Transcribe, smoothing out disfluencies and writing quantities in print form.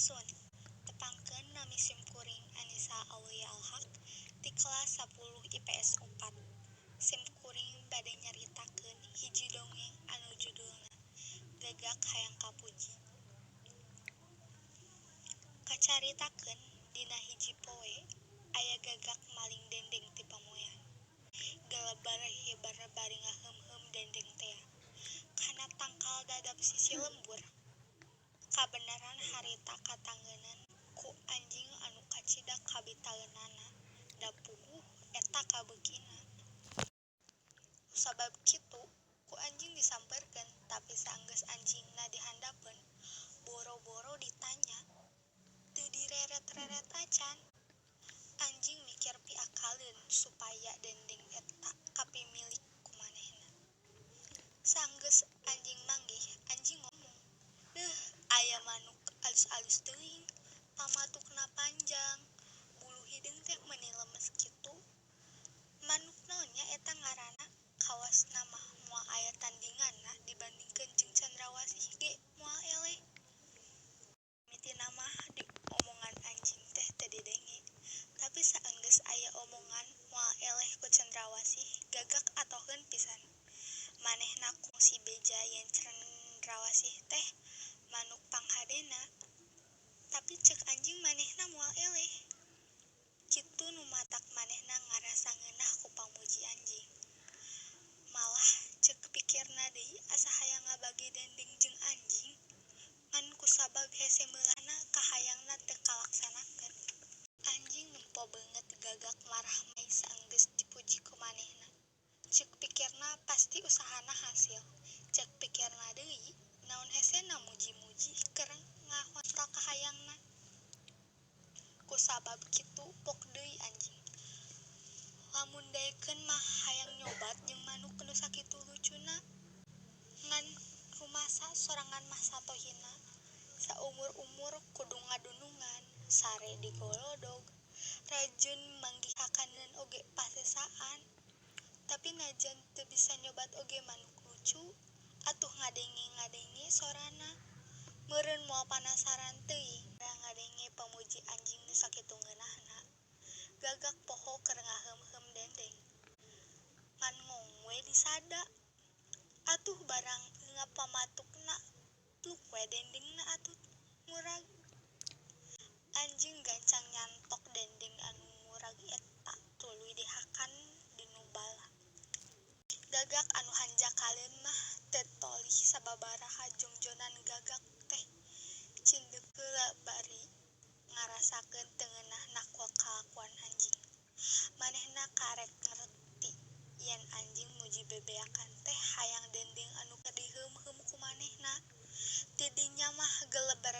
Sun. Tepangkeun nami simkuring Anisa Aulia Alhaq di kelas 10 IPS 4. Simkuring bade nyaritakeun hiji dongeng anu judulna Gagak Hayang Kapuji. Kacaritakeun dina hiji poe aya gagak maling dendeng ti pamoean. Galebar hebar bari ngaheum-heum dendeng teh. Kana tangkal dadap sisi lembur. Kabenaran harita katanggeunan ku anjing anu kacida kabitaeunana da puguh eta kabeukina. Sabab kitu ku anjing disampeurkeun tapi saenggeus anjingna dihandapeun boro-boro ditanya teu direret-reret acan. Anjing mikir piakaleun supaya dendeng eta kapimilik ku manehna. Saenggeus anjing manggih, anjing ngomong, "Deuh, aya manuk alus-alus teuing, pamatukna panjang, bulu hideung teh meuni lemes kitu. Manuk naon nya eta ngaranna? Kawasna mah moal aya tandinganna dibandingkeun jeung cendrawasih ge moal eleh." Mitina mah di omongan anjing teh teu didenge, tapi saenggeus aya omongan moal eleh ku cendrawasih, gagak atoheun pisan. Manehna kungsi beja yen cendrawasih teh manuk panghadena, tapi ceuk anjing manehna moal eleh. Kitu nu matak manehna ngarasa ngeunah ku pamuji anjing. Malah ceuk pikirna deui asa hayang ngabagi dendeng jeung anjing, ngan kusabab hese meulahna kahayangna teu kalaksanakeun. Anjing nempo beungeut gagak marah mei saenggeus dipuji ku manehna. Ceuk pikirna pasti usahana hasil. Ceuk pikirna deui, naon hesena muji-muji keur ngahontal kahayangna. Kusabab kitu pok deui anjing. Lamun daekeun mah hayang nyobat jeung manuk nu sakitu lucuna. Ngan rumasa sorangan mah satohina. Saumur-umur kudu ngadunungan, sare digolodog, rajin manggihakanneun oge pasesaan. Tapi najan teu bisa nyobat oge manuk lucu, atuh ngadenge-ngadenge sorana. Meureun moal panasaran teuing ngadenge pamuji anjing nu sakitu ngeunahna. Gagak poho keur ngaheum-heum dendeng. Ngan ngongwe disada. Atuh barang eungap pamatukna pluk we dendengna atuh murag. Anjing gancang nyantok dendeng anu murag eta tuluy dihakan dinu bala. Gagak anu hanjakaleun mah teu tolih sababaraha jongjonan gagak teh cindeuk heula bari ngarasakeun teu ngeunahna ku kalakuan anjing. Manehna karek ngarti yen anjing muji bebeakan teh hayang dendeng anu keur diheum-heum ku manehna. Ti dinya mah geleber